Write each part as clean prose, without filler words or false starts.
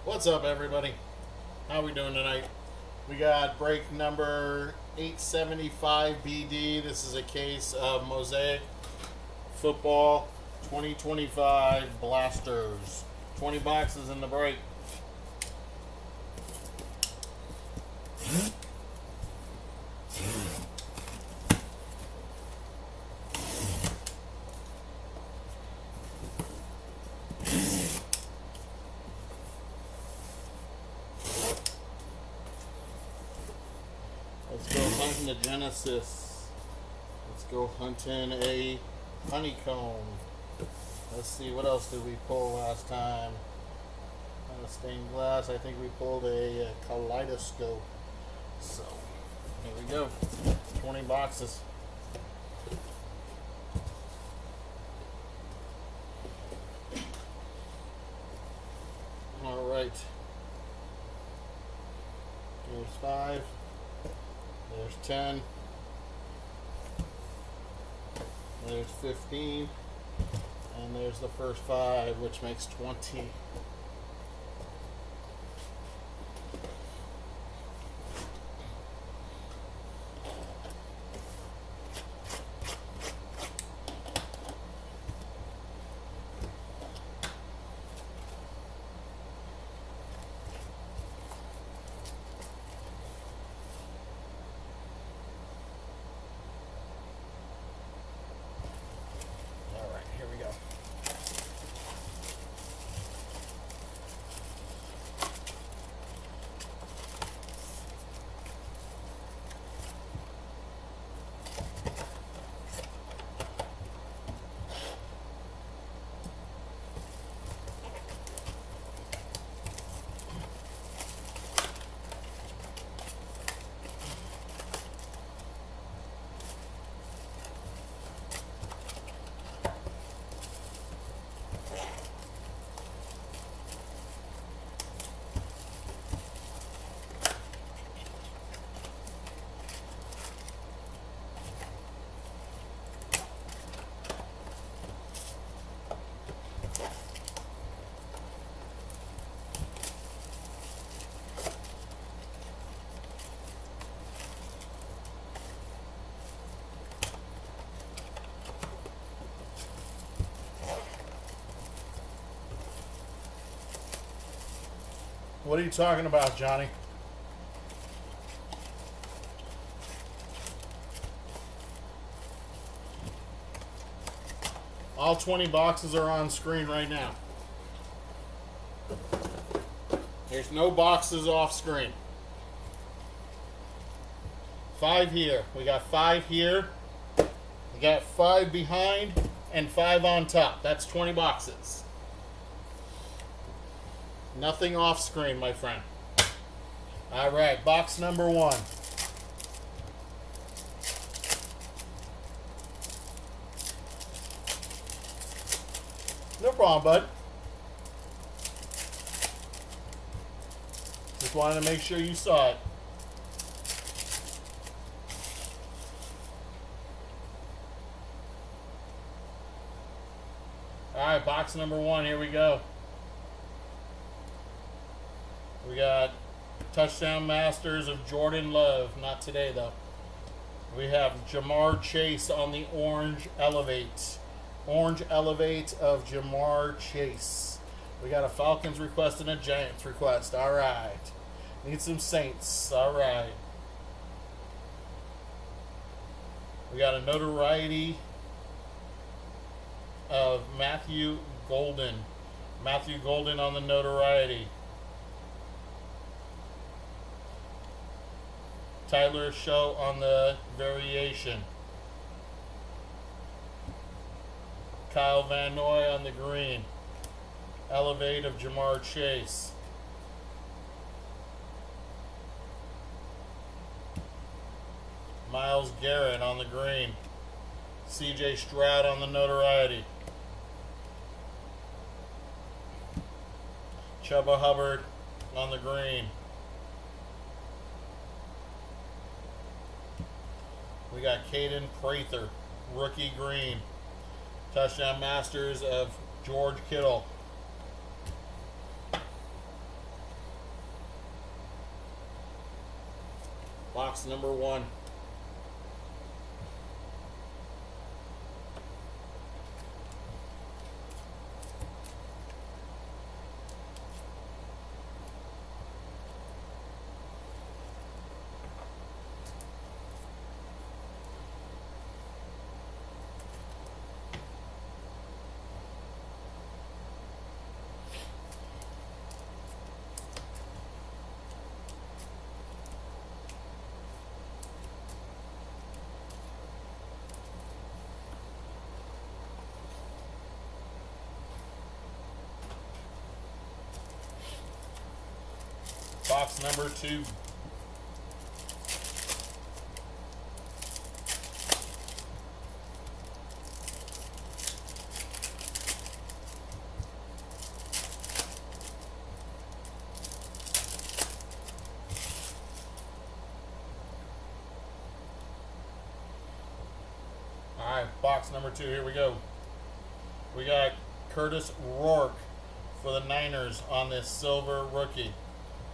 What's up, everybody? How we doing tonight? We got break number 875 BD. This is a case of Mosaic Football 2025 Blasters. 20 boxes in the break. Let's go hunting the Genesis. Let's go hunting a honeycomb. Let's see, what else did we pull last time? Stained glass. I think we pulled a kaleidoscope. So, here we go. 20 boxes. Alright. There's 5. There's 10. There's 15. And there's the first 5, which makes 20. What are you talking about, Johnny? All 20 boxes are on screen right now. There's no boxes off screen. 5 here. We got 5 here. We got 5 behind and 5 on top. That's 20 boxes. Nothing off screen, my friend. All right, box number 1. No problem, bud. Just wanted to make sure you saw it. All right, box number 1, here we go. We got Touchdown Masters of Jordan Love. Not today, though. We have Jamar Chase on the Orange Elevate. Orange Elevate of Jamar Chase. We got a Falcons request and a Giants request. All right. Need some Saints. All right. We got a notoriety of Matthew Golden. Matthew Golden on the notoriety. Tyler Show on the variation. Kyle Van Noy on the green. Elevate of Jamar Chase. Myles Garrett on the green. CJ Stroud on the notoriety. Chuba Hubbard on the green. We got Caden Prather, rookie green. Touchdown Masters of George Kittle. Box number 1. Box number 2. Alright, box number 2, here we go. We got Curtis Rourke for the Niners on this silver rookie.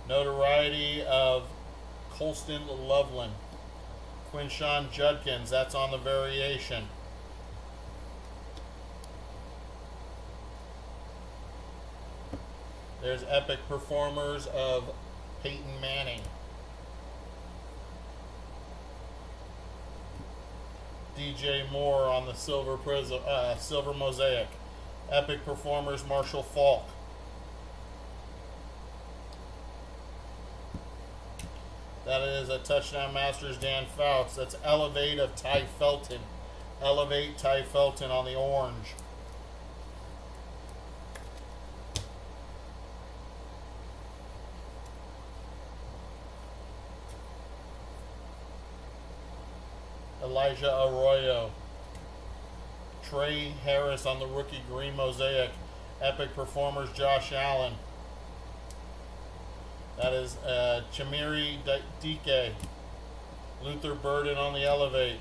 Notoriety of Colston Loveland. Quinshawn Judkins, that's on the variation. There's epic performers of Peyton Manning. DJ Moore on the silver mosaic. Epic performers Marshall Faulk. That is a Touchdown Masters Dan Fouts. That's Elevate of Ty Felton. Elevate Ty Felton on the orange. Elijah Arroyo. Trey Harris on the rookie green mosaic. Epic performers Josh Allen. That is Chimere Dike. Luther Burden on the Elevate.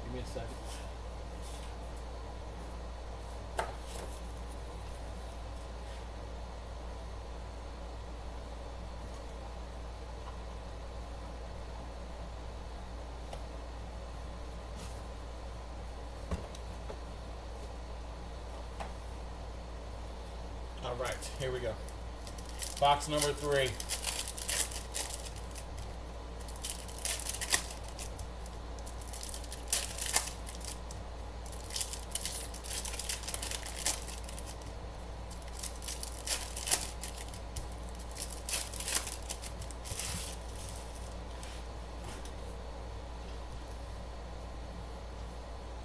Give me a second. All right, here we go. Box number 3.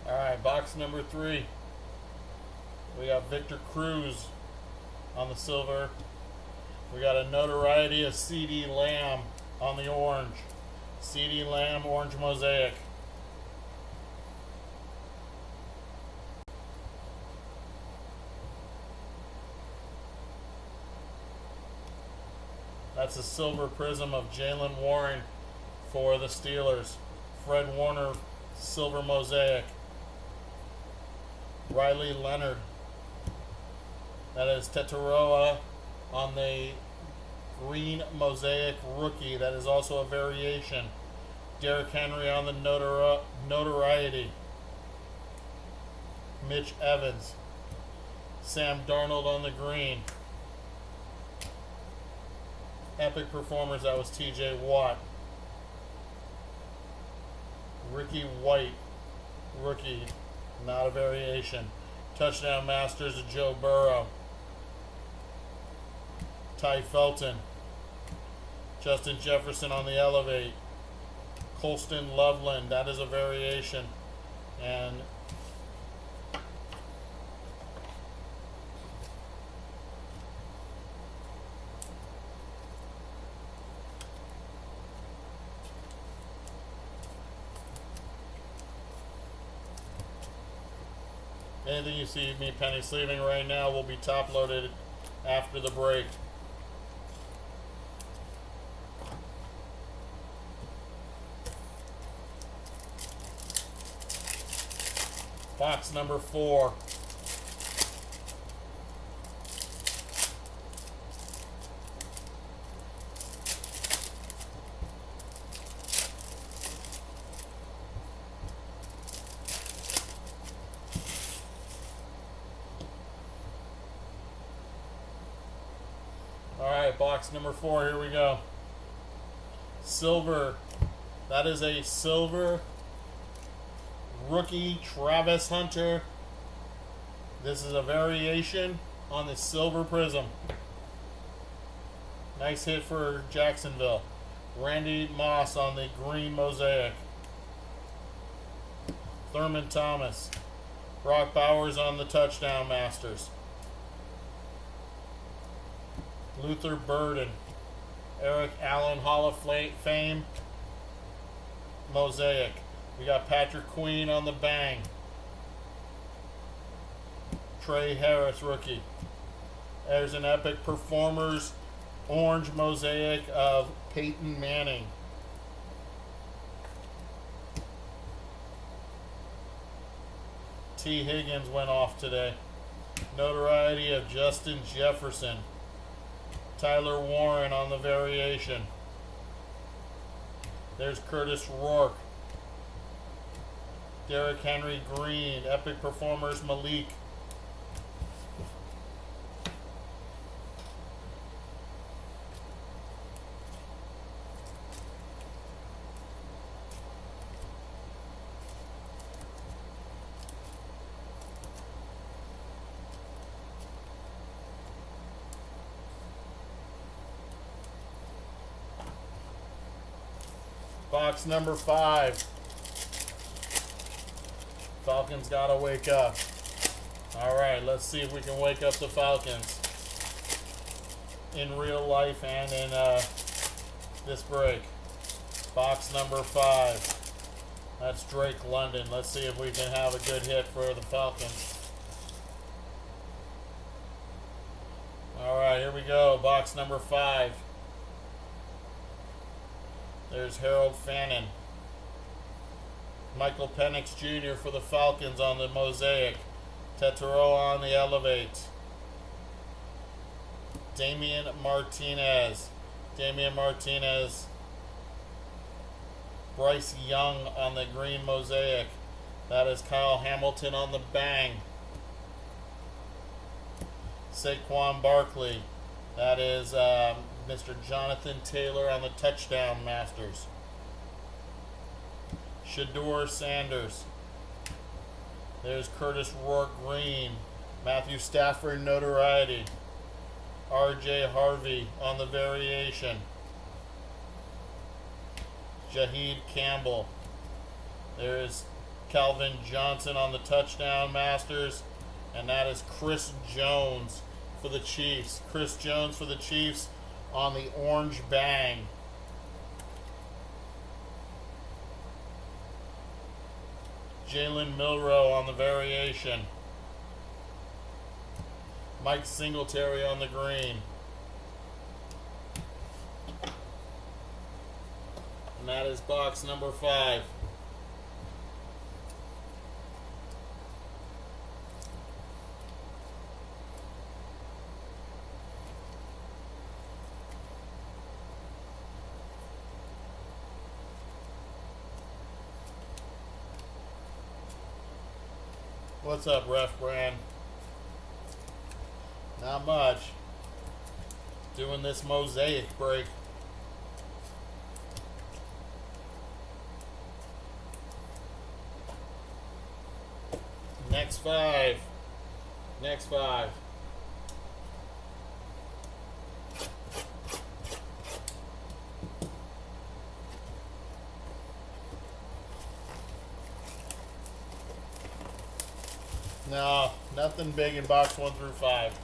All right, box number 3. We got Victor Cruz on the silver. We got a Notoriety of C.D. Lamb on the orange. C.D. Lamb orange mosaic. That's a silver prism of Jalen Warren for the Steelers. Fred Warner silver mosaic. Riley Leonard. That is Tetaroa on the green mosaic rookie. That is also a variation. Derrick Henry on the notoriety. Mitch Evans. Sam Darnold on the green. Epic performers, that was TJ Watt. Ricky White, rookie, not a variation. Touchdown Masters of Joe Burrow. Ty Felton. Justin Jefferson on the Elevate. Colston Loveland, that is a variation. And anything you see me penny sleeving right now will be top loaded after the break. Box number 4. Alright, box number 4, here we go. Silver. That is a silver rookie Travis Hunter. This is a variation on the silver prism. Nice hit for Jacksonville. Randy Moss on the green Mosaic. Thurman Thomas. Brock Bowers on the touchdown masters. Luther Burden. Eric Allen Hall of Fame Mosaic. We got Patrick Queen on the bang. Trey Harris, rookie. There's an Epic Performers orange Mosaic of Peyton Manning. T. Higgins went off today. Notoriety of Justin Jefferson. Tyler Warren on the variation. There's Curtis Rourke. Derrick Henry Green. Epic Performers Malik. Box number 5. Falcons gotta wake up. Alright, let's see if we can wake up the Falcons in real life and in this break. Box number 5. That's Drake London. Let's see if we can have a good hit for the Falcons. Alright, here we go. Box number 5. There's Harold Fannin. Michael Penix Jr. for the Falcons on the Mosaic. Tetero on the Elevate. Damian Martinez. Bryce Young on the green Mosaic. That is Kyle Hamilton on the bang. Saquon Barkley. That is Mr. Jonathan Taylor on the touchdown masters. Shador Sanders. There's Curtis Rourke Green. Matthew Stafford Notoriety. R.J. Harvey on the variation. Jaheed Campbell. There's Calvin Johnson on the touchdown masters. And that is Chris Jones for the Chiefs. Chris Jones for the Chiefs on the orange bang. Jalen Milroe on the variation. Mike Singletary on the green. And that is box number 5. What's up, Ref Brand? Not much. Doing this Mosaic break. Next 5. No, nothing big in box 1 through 5.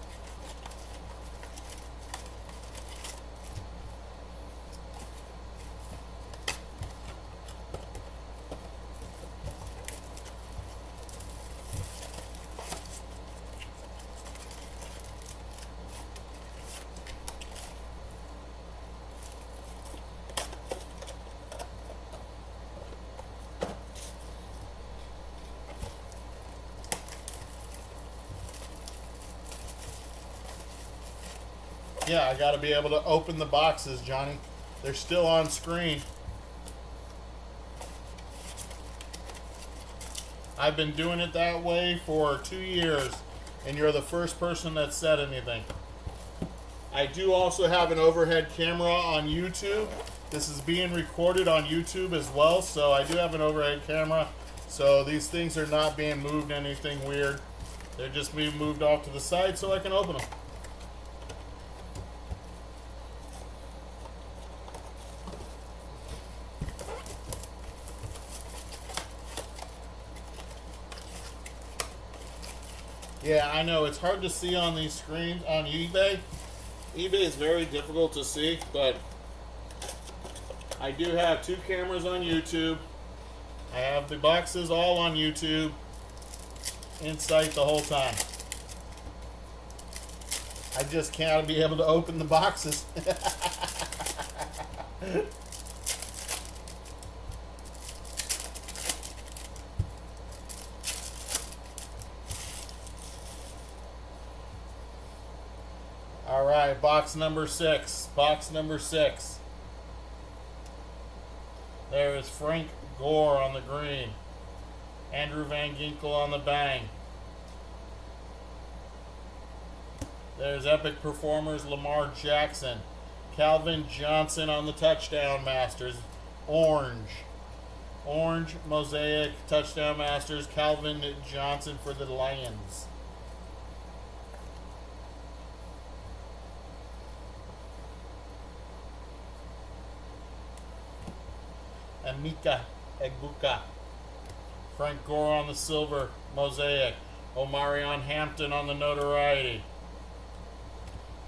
Yeah, I got to be able to open the boxes, Johnny. They're still on screen. I've been doing it that way for 2 years, and you're the first person that said anything. I do also have an overhead camera on YouTube. This is being recorded on YouTube as well, so I do have an overhead camera. So these things are not being moved anything weird. They're just being moved off to the side so I can open them. Yeah, I know. It's hard to see on these screens on eBay. eBay is very difficult to see, but I do have 2 cameras on YouTube. I have the boxes all on YouTube in sight the whole time. I just can't be able to open the boxes. All right, box number 6. Box number 6. There is Frank Gore on the green. Andrew Van Ginkel on the bang. There's Epic Performers Lamar Jackson. Calvin Johnson on the Touchdown Masters. Orange. Orange Mosaic Touchdown Masters. Calvin Johnson for the Lions. Emeka Egbuka. Frank Gore on the silver Mosaic. Omarion Hampton on the notoriety.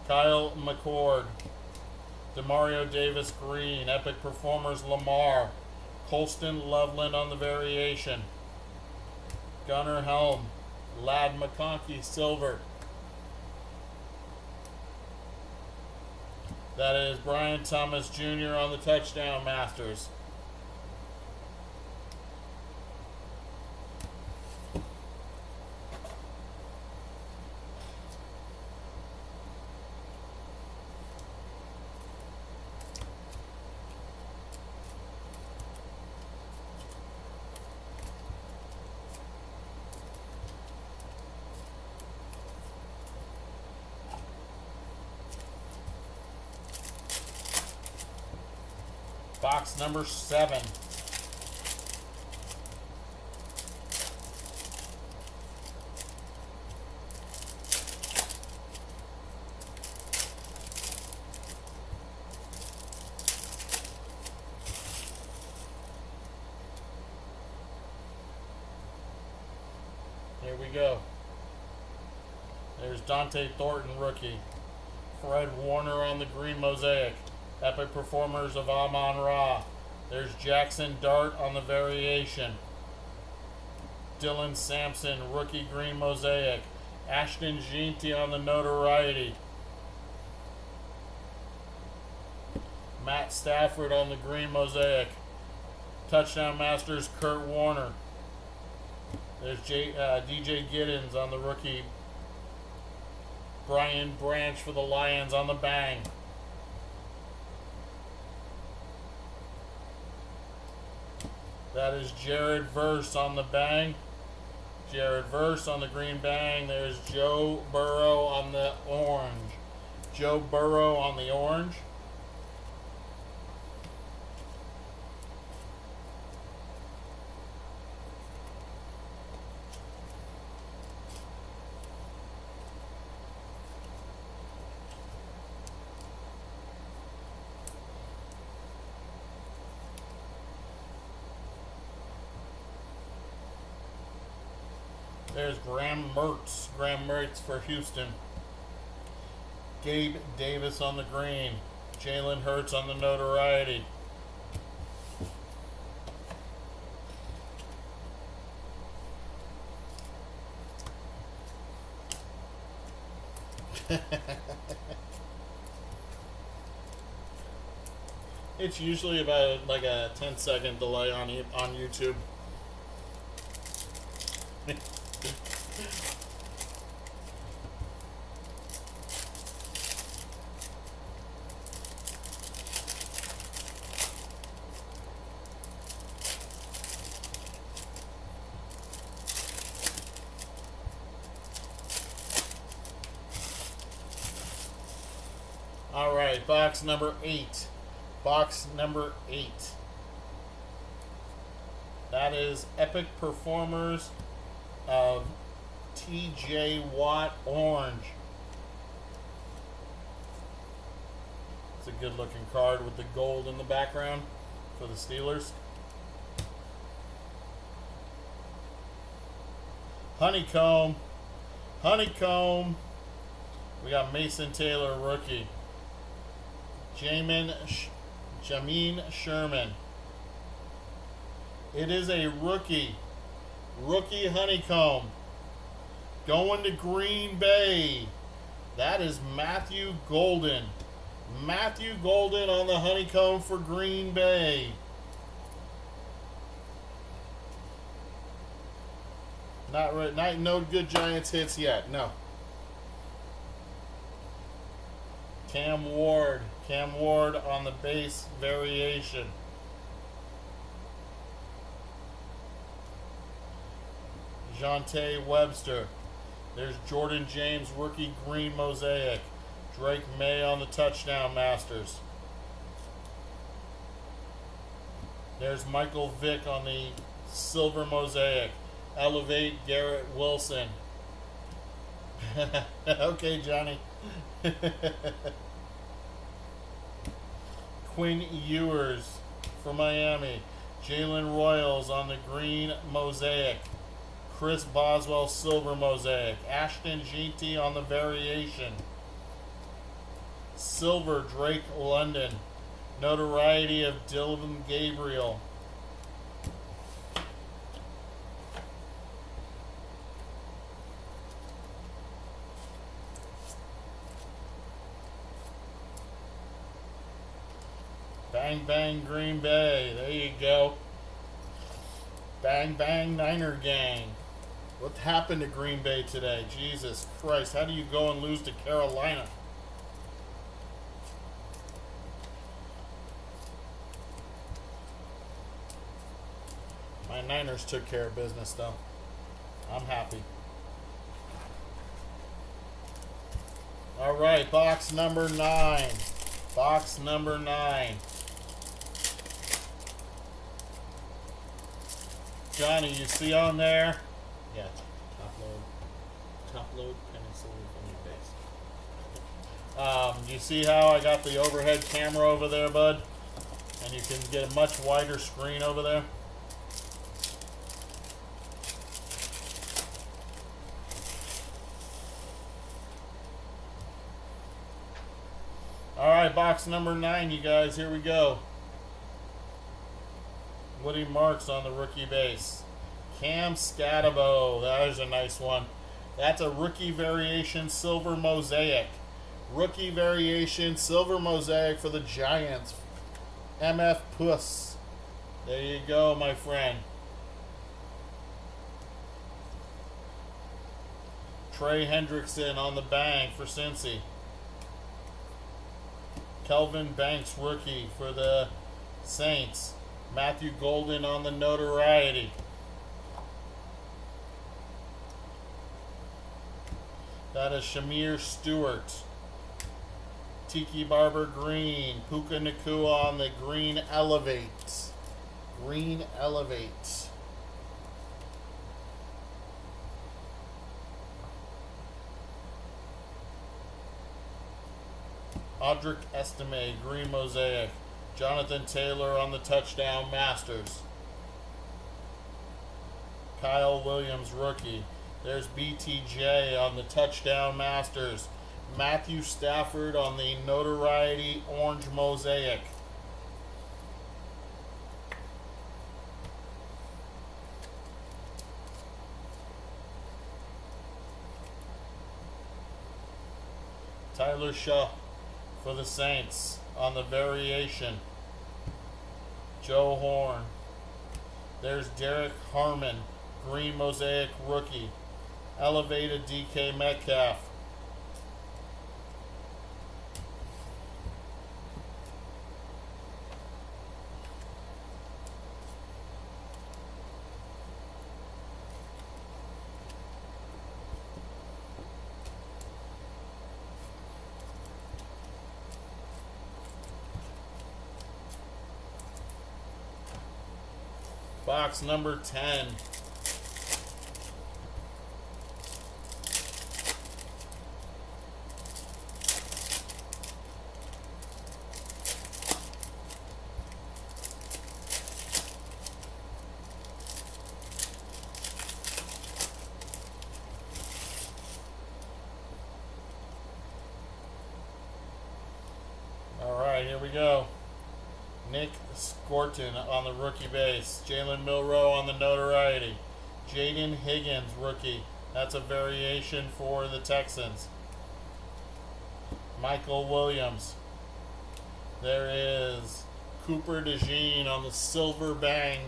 Kyle McCord. Demario Davis green. Epic Performers Lamar. Colston Loveland on the variation. Gunnar Helm. Ladd McConkey silver. That is Brian Thomas Jr. on the Touchdown Masters. Box number 7. Here we go. There's Dante Thornton, rookie. Fred Warner on the green Mosaic. Epic Performers of Amon-Ra. There's Jackson Dart on the variation. Dylan Sampson, rookie green Mosaic. Ashton Jeanty on the notoriety. Matt Stafford on the green Mosaic. Touchdown Masters Kurt Warner. There's DJ Giddens on the rookie. Brian Branch for the Lions on the bang. That is Jared Verse on the bang. Jared Verse on the green bang. There's Joe Burrow on the orange. Joe Burrow on the orange. There's Graham Mertz. Graham Mertz for Houston. Gabe Davis on the green. Jalen Hurts on the notoriety. It's usually about like a 10-second delay on YouTube. All right, box number 8. Box number 8. That is Epic Performers of TJ Watt Orange. It's a good looking card with the gold in the background for the Steelers. Honeycomb. Honeycomb. We got Mason Taylor, rookie. Jamin Sherman. It is a rookie. Rookie Honeycomb. Going to Green Bay. That is Matthew Golden. Matthew Golden on the Honeycomb for Green Bay. No good Giants hits yet. No. Cam Ward. Cam Ward on the base variation. Jonte Webster. There's Jordan James, rookie green mosaic. Drake May on the touchdown masters. There's Michael Vick on the silver mosaic. Elevate Garrett Wilson. Okay, Johnny. Quinn Ewers for Miami. Jalen Royals on the green mosaic. Chris Boswell silver mosaic. Ashton Jeanty on the variation. Silver Drake London. Notoriety of Dylan Gabriel. Bang, bang, Green Bay. There you go. Bang, bang, Niner gang. What happened to Green Bay today? Jesus Christ. How do you go and lose to Carolina? My Niners took care of business, though. I'm happy. All right, box number 9. Box number 9. Johnny, you see on there? Yeah, top load, penicillin from your base. You see how I got the overhead camera over there, bud? And you can get a much wider screen over there. All right, box number 9, you guys. Here we go. Woody Marks on the rookie base. Cam Scatabo. That is a nice one. That's a rookie variation silver mosaic. Rookie variation silver mosaic for the Giants. MF Puss. There you go, my friend. Trey Hendrickson on the bang for Cincy. Kelvin Banks, rookie for the Saints. Matthew Golden on the notoriety. That is Shamir Stewart. Tiki Barber green. Puka Nacua on the green elevate. Green elevate. Audric Estime, green mosaic. Jonathan Taylor on the touchdown masters. Kyle Williams, rookie. There's BTJ on the Touchdown Masters. Matthew Stafford on the Notoriety Orange Mosaic. Tyler Shaw for the Saints on the Variation. Joe Horn. There's Derek Harmon, Green Mosaic Rookie. Elevated DK Metcalf. Box number 10. All right, here we go. Nick Scorton on the rookie base. Jalen Milroe on the Notoriety. Jaden Higgins, rookie. That's a variation for the Texans. Michael Williams. There is Cooper DeJean on the Silver Bang.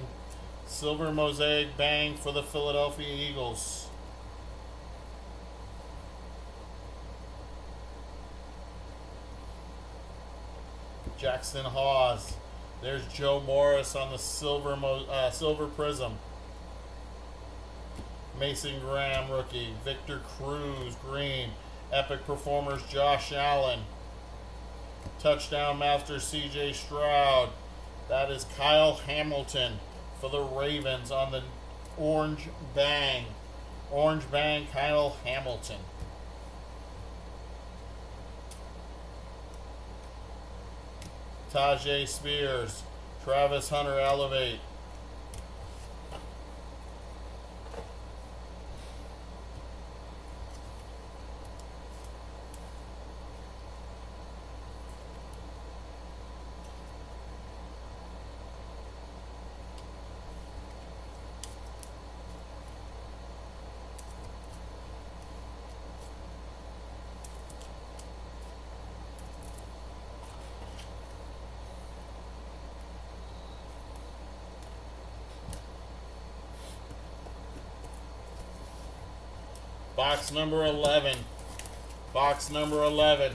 Silver Mosaic Bang for the Philadelphia Eagles. Jackson Hawes. There's Joe Morris on the Silver Prism. Mason Graham, rookie. Victor Cruz, green. Epic Performers, Josh Allen. Touchdown Master, CJ Stroud. That is Kyle Hamilton for the Ravens on the Orange Bang. Orange Bang, Kyle Hamilton. Tajay Spears, Travis Hunter Elevate. Box number 11. Box number 11.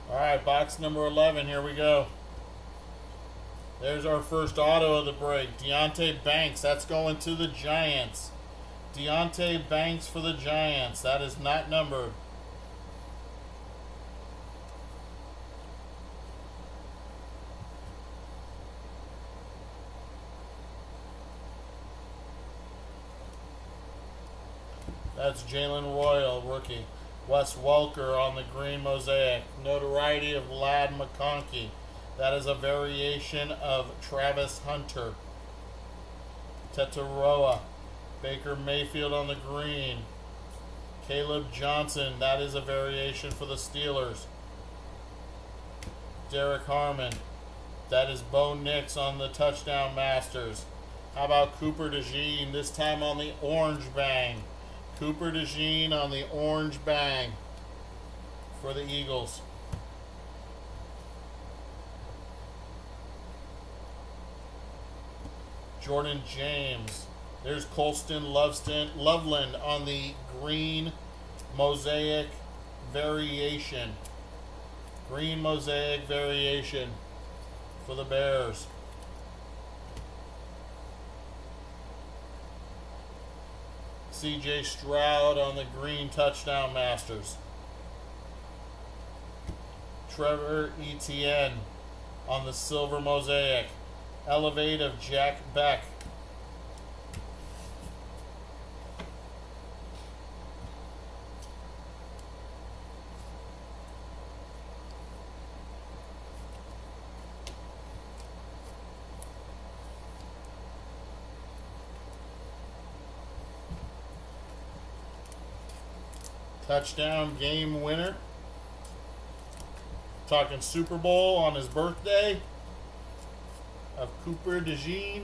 Alright, box number 11, here we go. There's our first auto of the break. Deonte Banks, that's going to the Giants. Deonte Banks for the Giants, that is not numbered. That's Jalen Royal, rookie. Wes Welker on the green mosaic. Notoriety of Ladd McConkey. That is a variation of Travis Hunter. Tetaroa. Baker Mayfield on the green. Caleb Johnson. That is a variation for the Steelers. Derek Harmon. That is Bo Nix on the Touchdown Masters. How about Cooper DeJean, this time on the Orange Bang. Cooper DeJean on the Orange Bang for the Eagles. Jordan James. There's Colston Loveland on the green mosaic variation. Green mosaic variation for the Bears. C.J. Stroud on the green touchdown masters. Trevor Etienne on the silver mosaic. Elevate of Jack Beck. Touchdown game winner. Talking Super Bowl on his birthday of Cooper DeJean.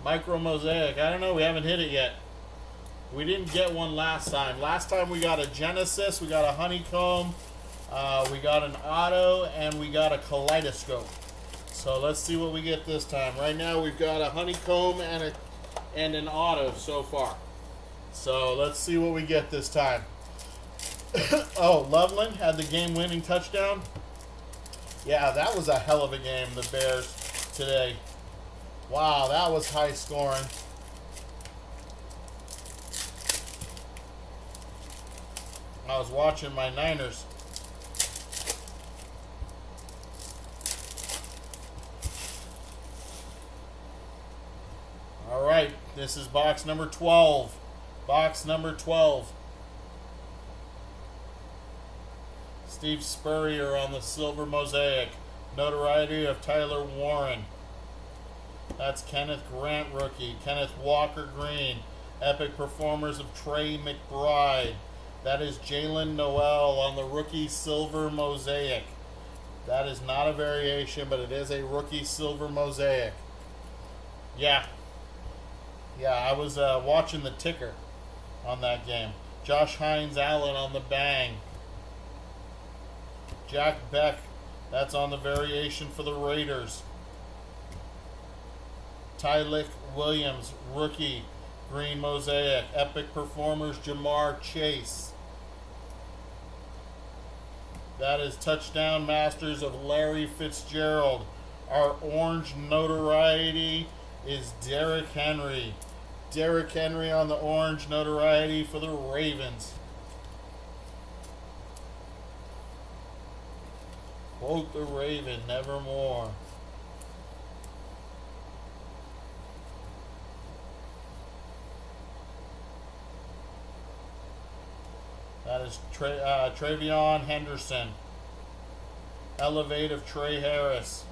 Micro Mosaic. I don't know. We haven't hit it yet. We didn't get one last time. Last time we got a Genesis. We got a Honeycomb. We got an Auto. And we got a Kaleidoscope. So let's see what we get this time. Right now we've got a Honeycomb and an Auto so far. So let's see what we get this time. Oh, Loveland had the game-winning touchdown. Yeah, that was a hell of a game, the Bears today. Wow, that was high scoring. I was watching my Niners. All right, this is box number 12. Box number 12. Steve Spurrier on the silver mosaic. Notoriety of Tyler Warren. That's Kenneth Grant rookie. Kenneth Walker green. Epic performers of Trey McBride. That is Jalen Noel on the rookie silver mosaic. That is not a variation, but it is a rookie silver mosaic. Yeah, I was watching the ticker on that game. Josh Hines Allen on the bang. Jack Beck, that's on the variation for the Raiders. Tylik Williams, rookie, green mosaic. Epic performers, Jamar Chase. That is touchdown masters of Larry Fitzgerald. Our orange notoriety is Derrick Henry. Derrick Henry on the orange notoriety for the Ravens. Quote the Raven, nevermore. That is Travion Henderson. Elevate of Trey Harris.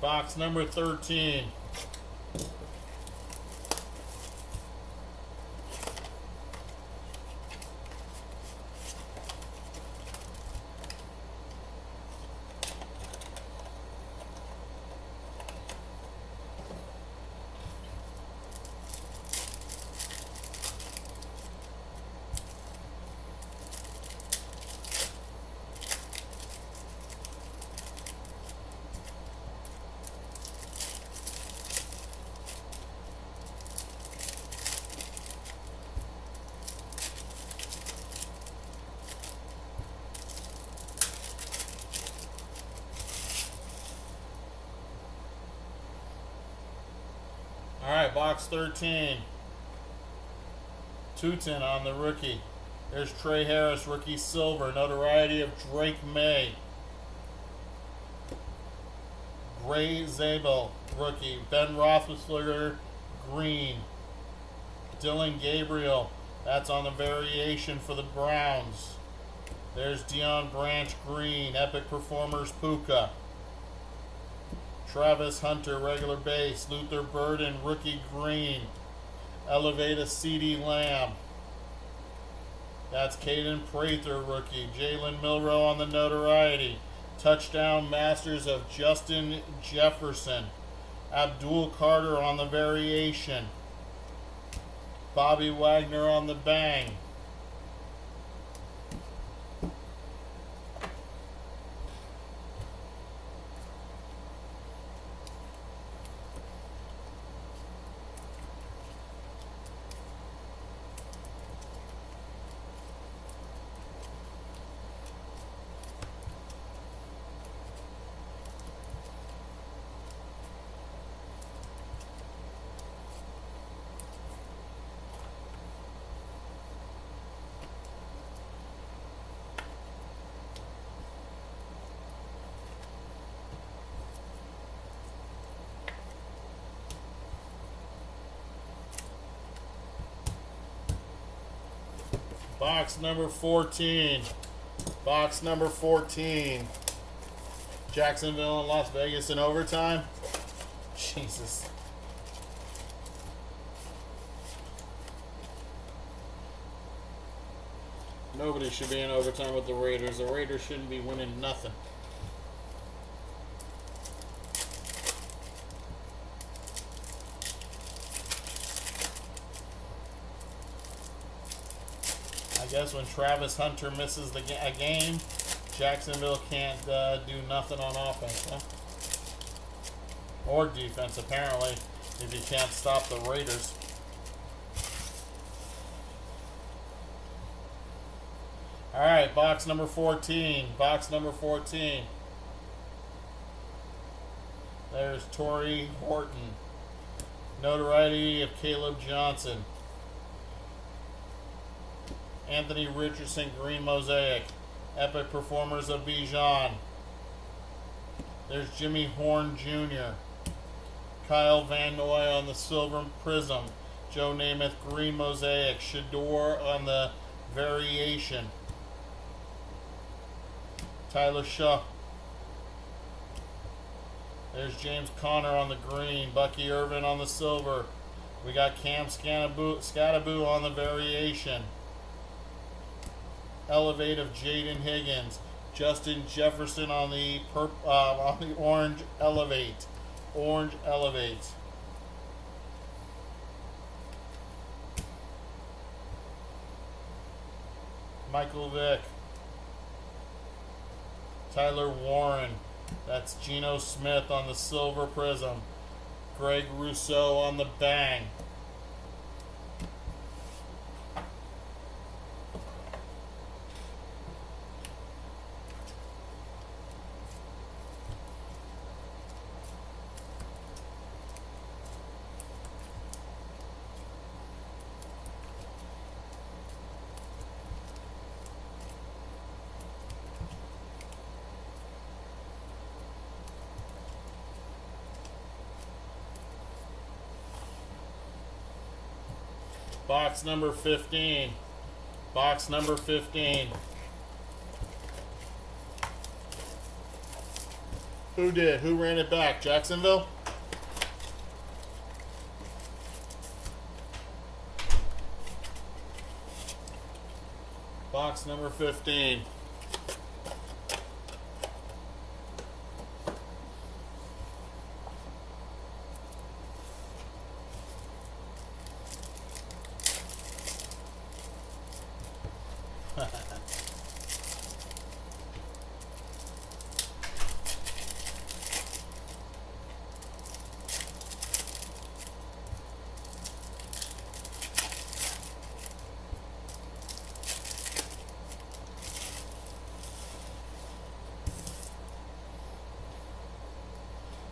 Box number 13. Alright, box 13. Tootin on the rookie. There's Trey Harris, rookie silver. Notoriety of Drake May. Gray Zabel, rookie. Ben Roethlisberger, green. Dylan Gabriel, that's on the variation for the Browns. There's Deion Branch, green. Epic Performers, Puka. Travis Hunter, regular base. Luther Burden, rookie green. Elevate a CD Lamb. That's Caden Prather, rookie. Jalen Milroe on the notoriety. Touchdown masters of Justin Jefferson. Abdul Carter on the variation. Bobby Wagner on the bang. Box number 14. Box number 14. Jacksonville and Las Vegas in overtime. Jesus. Nobody should be in overtime with the Raiders. The Raiders shouldn't be winning nothing. I guess when Travis Hunter misses a game, Jacksonville can't do nothing on offense, huh? Or defense, apparently, if you can't stop the Raiders. All right, box number 14. Box number 14. There's Torrey Horton. Notoriety of Caleb Johnson. Anthony Richardson, green mosaic. Epic performers of Bijan. There's Jimmy Horn Jr. Kyle Van Noy on the silver prism. Joe Namath, green mosaic. Shador on the variation. Tyler Shaw. There's James Conner on the green. Bucky Irvin on the silver. We got Cam Scattaboo on the variation. Elevate of Jaden Higgins. Justin Jefferson on the orange elevate. Orange elevate. Michael Vick. Tyler Warren. That's Geno Smith on the silver prism. Greg Rousseau on the bang. Box number 15. Box number 15. Who did? Who ran it back? Jacksonville? Box number 15.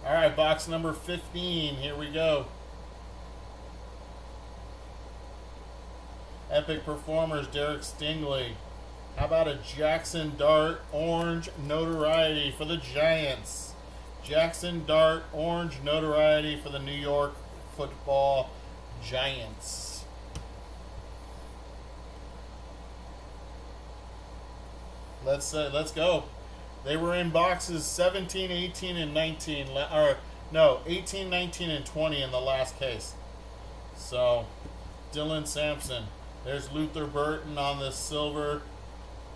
All right, box number 15. Here we go. Epic performers, Derek Stingley. How about a Jackson Dart orange notoriety for the Giants? Jackson Dart orange notoriety for the New York Football Giants. Let's go. They were in boxes 17, 18, and 19. Or no, 18, 19, and 20 in the last case. So, Dylan Sampson. There's Luther Burton on the silver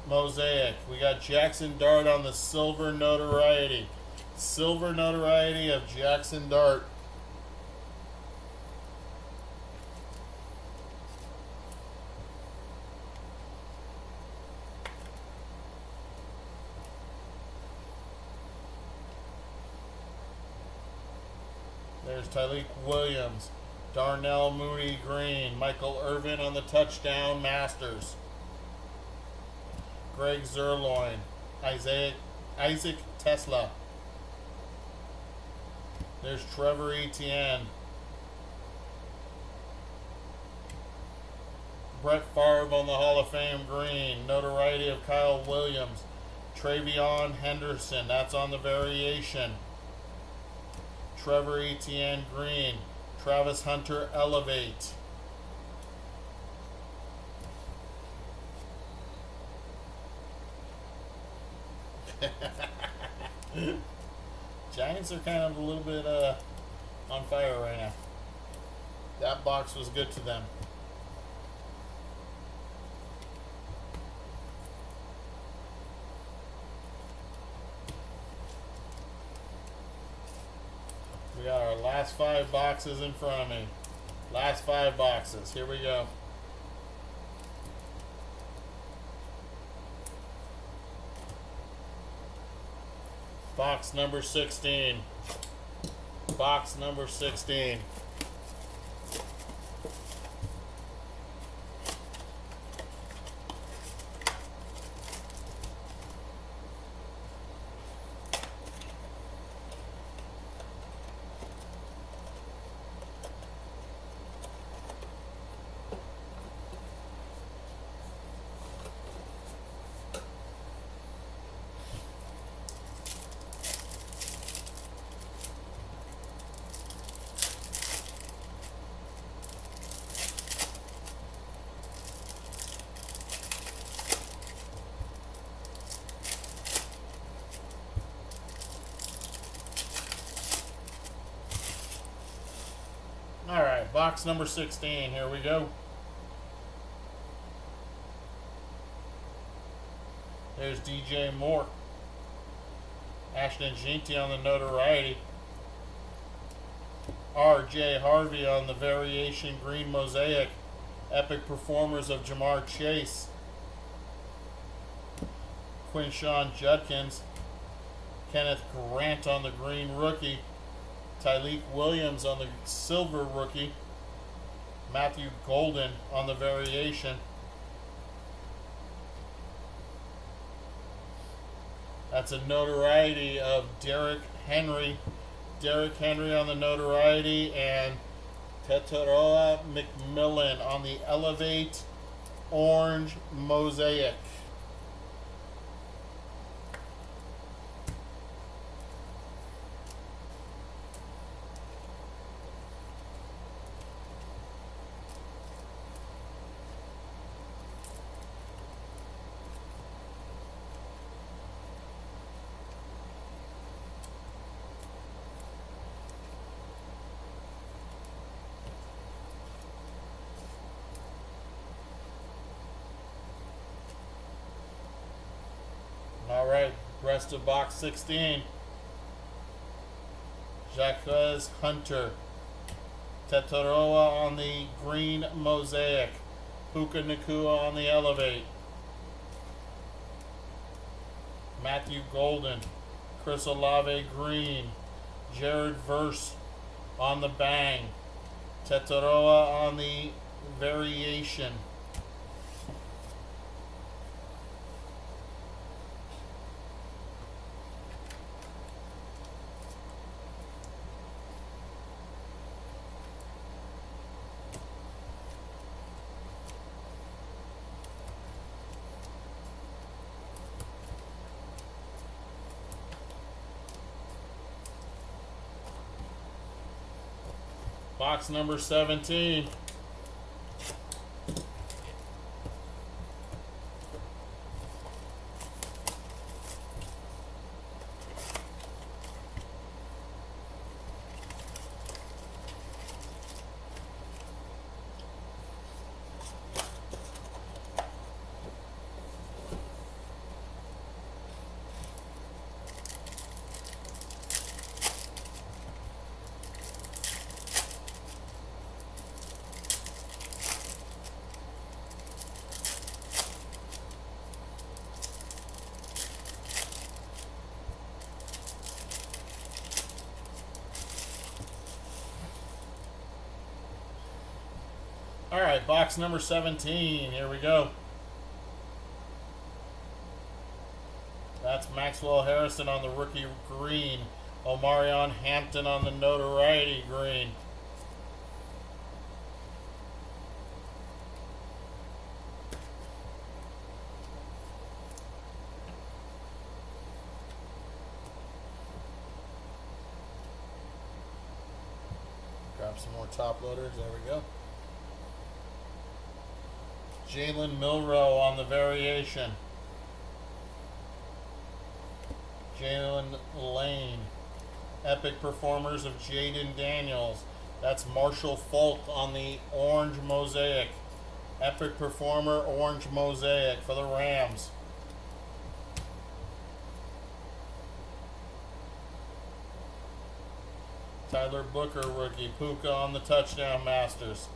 mosaic. We got Jackson Dart on the silver notoriety. Silver notoriety of Jackson Dart. There's Tyleik Williams, Darnell Mooney green, Michael Irvin on the touchdown masters, Greg Zerloin, Isaac Tesla. There's Trevor Etienne, Brett Favre on the Hall of Fame green, notoriety of Kyle Williams, Travion Henderson, that's on the variation. Trevor Etienne green, Travis Hunter elevate. Giants are kind of a little bit on fire right now. That box was good to them. We got our last 5 boxes in front of me. Last 5 boxes. Here we go. Box number 16. Box number 16. All right, box number 16. Here we go. There's DJ Moore. Ashton Ginty on the notoriety. R.J. Harvey on the variation green mosaic. Epic performers of Jamar Chase. Quinshawn Judkins. Kenneth Grant on the green rookie. Tyleek Williams on the silver rookie. Matthew Golden on the variation. That's a notoriety of Derrick Henry. Derrick Henry on the notoriety, and Tetaroa McMillan on the Elevate orange mosaic. All right, rest of box 16. Jacques Hunter. Tetaroa on the green mosaic. Puka Nacua on the Elevate. Matthew Golden. Chris Olave green. Jared Verse on the bang. Tetaroa on the variation. Box number 17. All right, box number 17. Here we go. That's Maxwell Harrison on the rookie green. Omarion Hampton on the notoriety green. Grab some more top loaders. There we go. Jalen Milroe on the variation. Jalen Lane. Epic Performers of Jaden Daniels. That's Marshall Falk on the orange Mosaic. Epic Performer orange Mosaic for the Rams. Tyler Booker rookie. Puka on the touchdown masters.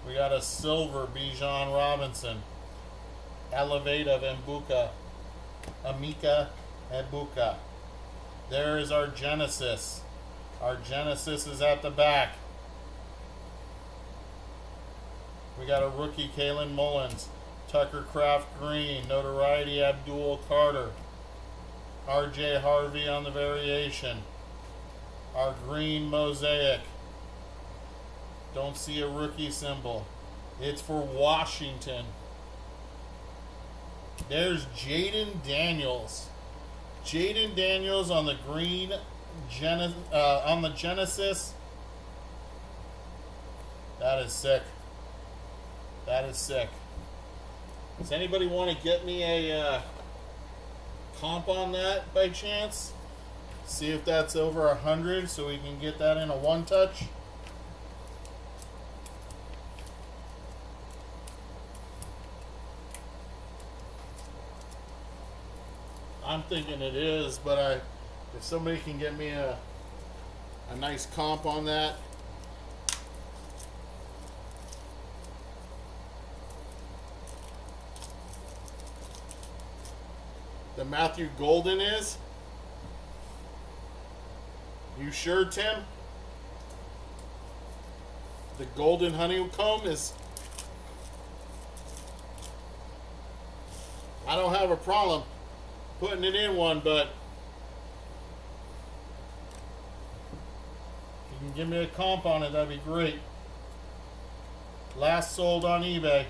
We got a silver Bijan Robinson. Elevate of Amika Ebuka. There is our Genesis. Our Genesis is at the back. We got a rookie Kalen Mullins. Tucker Kraft Green. Notoriety Abdul Carter. RJ Harvey on the variation. Our green Mosaic. Don't see a rookie symbol. It's for Washington. There's Jaden Daniels. Jaden Daniels on the green on the Genesis. That is sick. That is sick. Does anybody want to get me a comp on that by chance? See if that's over 100 so we can get that in a one-touch. I'm thinking it is, but if somebody can get me a nice comp on that. The Matthew Golden is? You sure, Tim? The Golden Honeycomb is... I don't have a problem putting it in one, but if you can give me a comp on it, that'd be great. Last sold on eBay.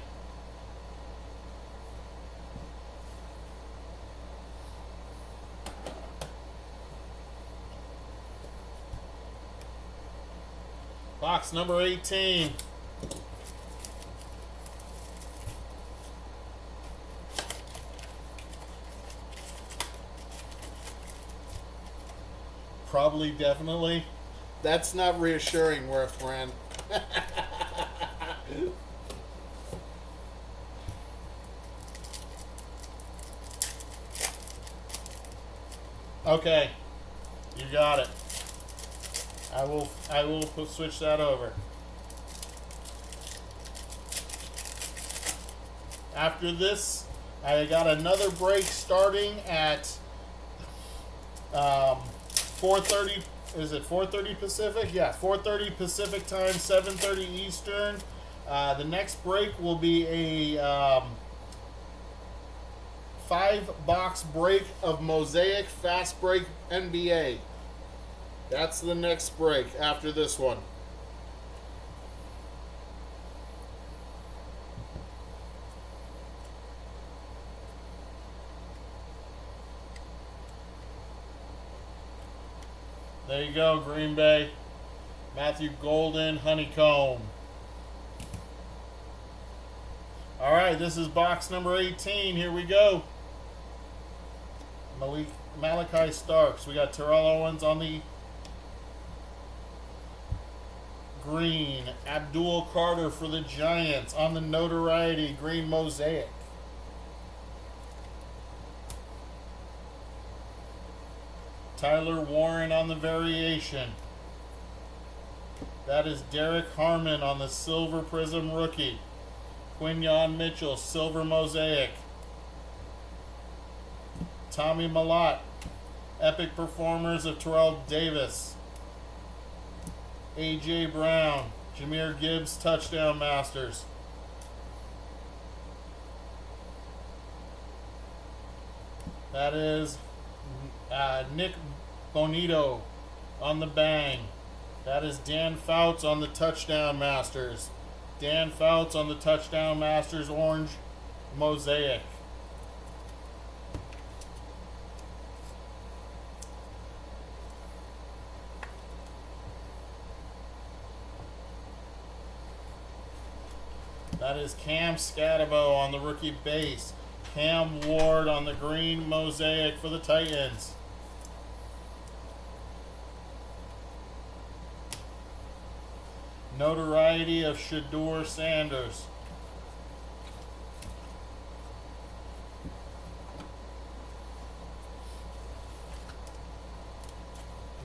Box number 18. Probably, definitely. That's not reassuring, we're a friend. Okay, you got it. I will switch that over. After this, I got another break starting at 4:30. Is it 4:30 Pacific? Yeah, 4:30 Pacific time, 7:30 Eastern. The next break will be a 5-box break of Mosaic Fast Break NBA. That's the next break after this one. There you go, Green Bay. Matthew Golden, Honeycomb. All right, this is box number 18. Here we go. Malachi Starks. We got Terrell Owens on the green. Abdul Carter for the Giants on the notoriety green Mosaic. Tyler Warren on the variation. That is Derek Harmon on the silver prism rookie. Quinyon Mitchell, silver Mosaic. Tommy Malott, Epic Performers of Terrell Davis. A.J. Brown, Jahmyr Gibbs, Touchdown Masters. That is Nick Bonito on the bang. That is Dan Fouts on the Touchdown Masters. Dan Fouts on the Touchdown Masters orange Mosaic. That is Cam Scatabo on the rookie base. Cam Ward on the green Mosaic for the Titans. Notoriety of Shedeur Sanders.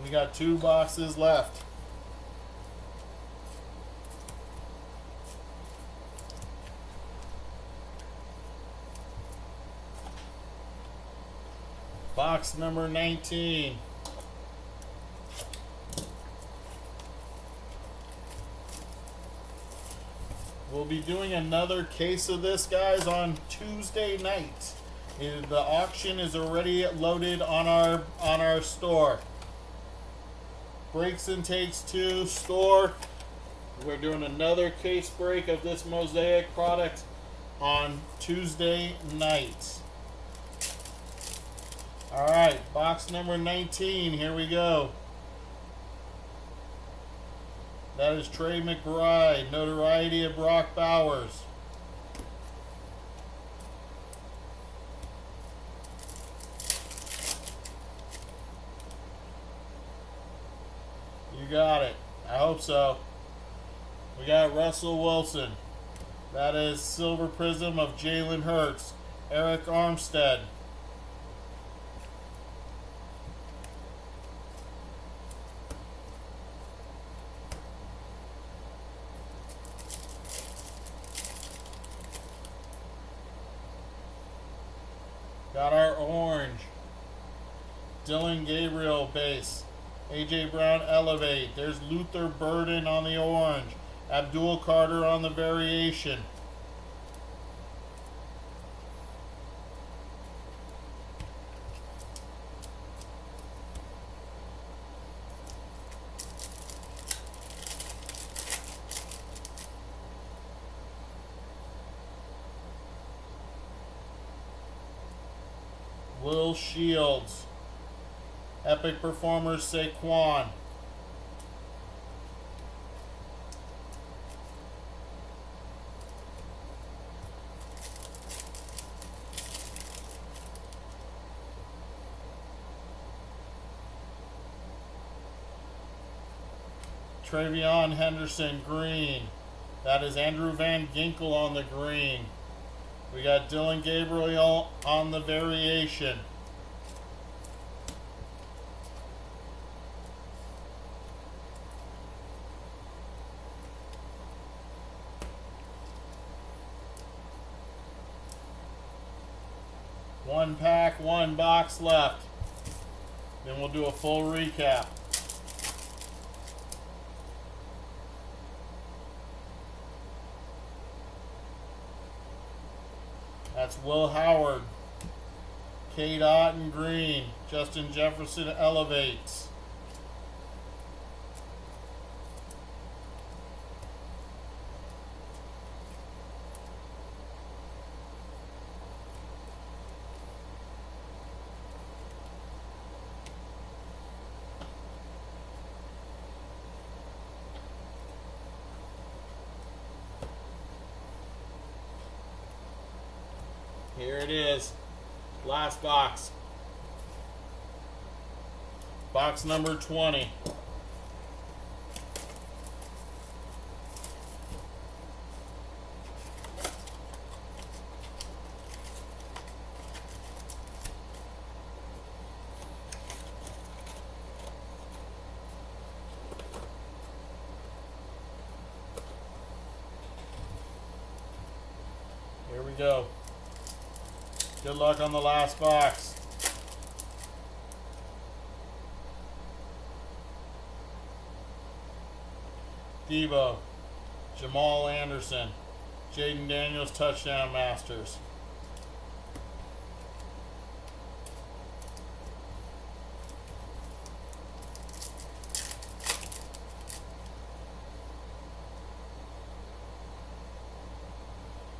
We got 2 boxes left. Box number 19. We'll be doing another case of this, guys, on Tuesday night. The auction is already loaded on our store. Breaks and Takes 2 store. We're doing another case break of this Mosaic product on Tuesday night. Alright, box number 19. Here we go. That is Trey McBride. Notoriety of Brock Bowers. You got it. I hope so. We got Russell Wilson. That is Silver Prism of Jalen Hurts. Eric Armstead. Got our orange. Dylan Gabriel base. AJ Brown Elevate. There's Luther Burden on the orange. Abdul Carter on the variation. Will Shields. Epic Performers Saquon. Travion Henderson green. That is Andrew Van Ginkel on the green. We got Dylan Gabriel on the variation. One pack, 1 box left. Then we'll do a full recap. That's Will Howard. Kate Otten green. Justin Jefferson elevates. Here it is. Last box. Box number 20. Here we go. Good luck on the last box. Debo, Jamal Anderson, Jaden Daniels touchdown masters.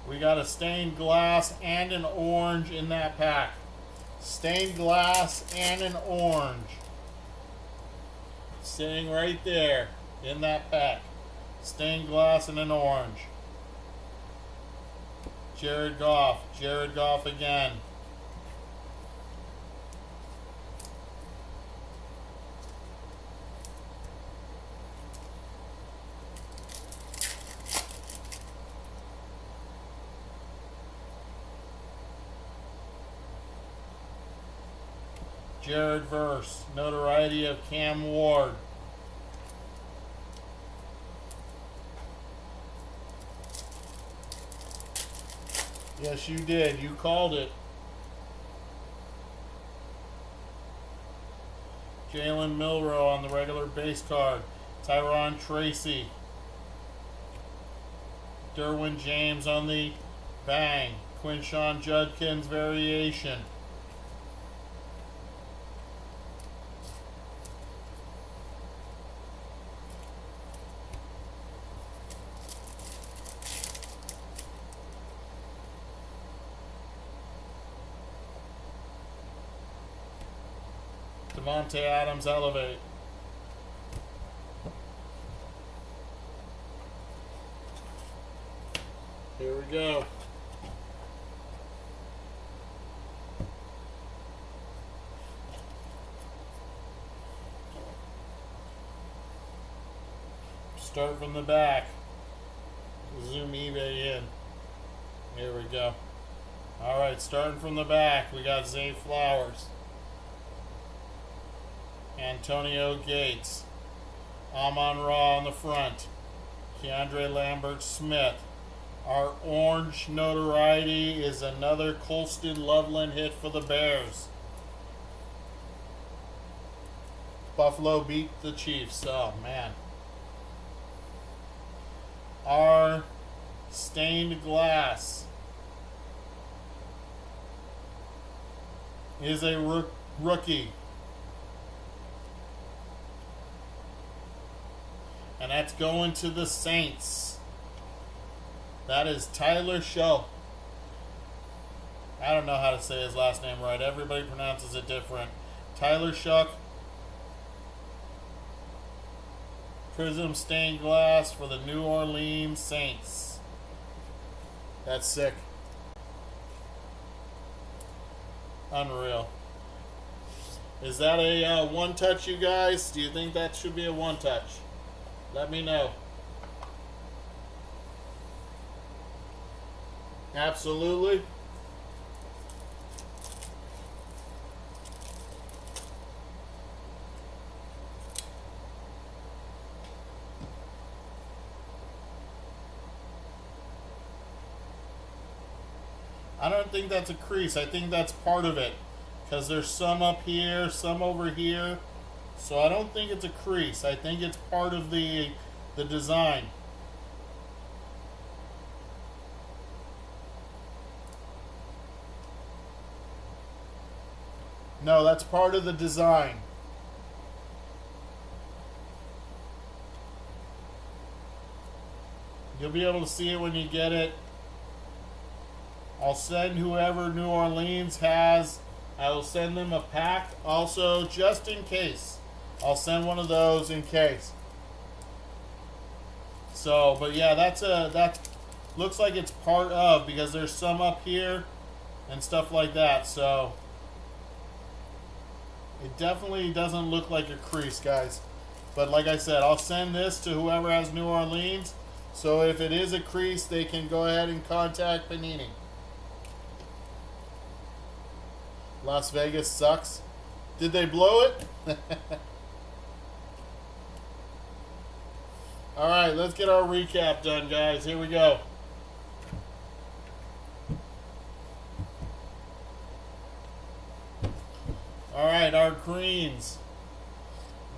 We got a stained glass and an orange in that pack. Stained glass and an orange. Sitting right there in that pack. Stained glass and an orange. Jared Goff. Jared Goff again. Jared Verse. Notoriety of Cam Ward. Yes, you did. You called it. Jalen Milroe on the regular base card. Tyron Tracy. Derwin James on the bang. Quinshawn Judkins variation. Devontae Adams elevate. Here we go. Start from the back. Zoom eBay in. Here we go. Alright, starting from the back, we got Zay Flowers. Antonio Gates. Amon-Ra on the front. Keandre Lambert-Smith. Our orange notoriety is another Colston Loveland hit for the Bears. Buffalo beat the Chiefs. Oh, man. Our stained glass is a rookie. And that's going to the Saints. That is Tyler Shough. I don't know how to say his last name right. Everybody pronounces it different. Tyler Shough. Prism stained glass for the New Orleans Saints. That's sick. Unreal. Is that a one-touch, you guys? Do you think that should be a one-touch? Let me know. Absolutely. I don't think that's a crease. I think that's part of it. Because there's some up here, some over here. So I don't think it's a crease. I think it's part of the design. No, that's part of the design. You'll be able to see it when you get it. I'll send whoever New Orleans has, I will send them a pack also just in case. I'll send one of those in case. So, but yeah, that looks like it's part of, because there's some up here and stuff like that. So it definitely doesn't look like a crease, guys. But like I said, I'll send this to whoever has New Orleans. So if it is a crease, they can go ahead and contact Panini. Las Vegas sucks. Did they blow it? All right, let's get our recap done, guys. Here we go. All right, our greens.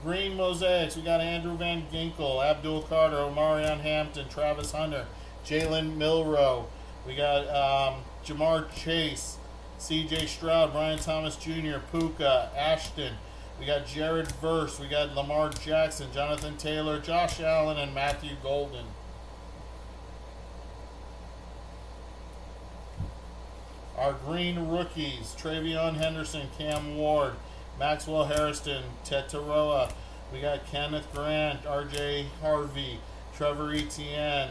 Green mosaics. We got Andrew Van Ginkel, Abdul Carter, Omarion Hampton, Travis Hunter, Jalen Milroe. We got Jamar Chase, C.J. Stroud, Brian Thomas Jr., Puka, Ashton. We got Jared Verse. We got Lamar Jackson, Jonathan Taylor, Josh Allen, and Matthew Golden. Our green rookies, Travion Henderson, Cam Ward, Maxwell Harrison, Tetaroa. We got Kenneth Grant, R.J. Harvey, Trevor Etienne,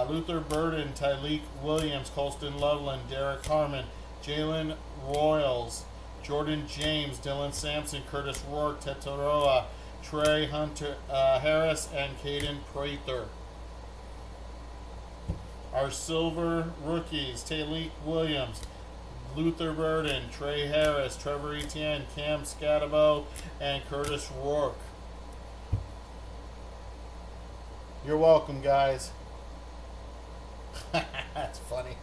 Luther Burden, Tyleek Williams, Colston Loveland, Derek Harmon, Jalen Royals, Jordan James, Dylan Sampson, Curtis Rourke, Tetaroa, Trey Hunter Harris, and Caden Prather. Our silver rookies, Tyleek Williams, Luther Burden, Trey Harris, Trevor Etienne, Cam Scatabo, and Curtis Rourke. You're welcome, guys. That's funny.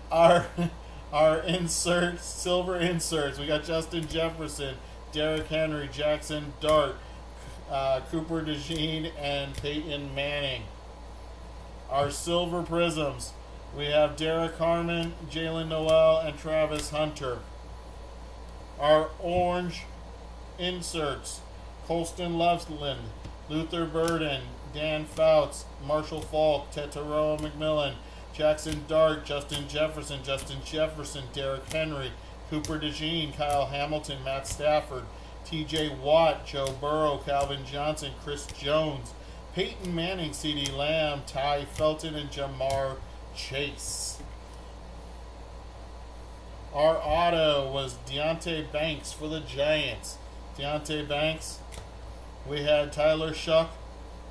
Our inserts, silver inserts. We got Justin Jefferson, Derrick Henry, Jackson Dart, Cooper DeJean, and Peyton Manning. Our silver prisms. We have Derek Harmon, Jalen Noel, and Travis Hunter. Our orange inserts. Colston Loveland, Luther Burden, Dan Fouts, Marshall Falk, Tetaroa McMillan, Jackson Dart, Justin Jefferson, Derrick Henry, Cooper DeJean, Kyle Hamilton, Matt Stafford, TJ Watt, Joe Burrow, Calvin Johnson, Chris Jones, Peyton Manning, CeeDee Lamb, Ty Felton, and Jamar Chase. Our auto was Deontay Banks for the Giants. Deontay Banks. We had Tyler Shuck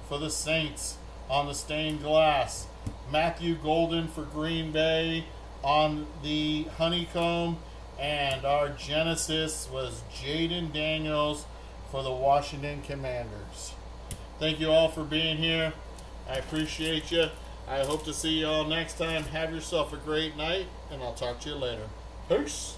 for the Saints on the stained glass. Matthew Golden for Green Bay on the honeycomb. And our Genesis was Jaden Daniels for the Washington Commanders. Thank you all for being here. I appreciate you. I hope to see you all next time. Have yourself a great night, and I'll talk to you later. Peace.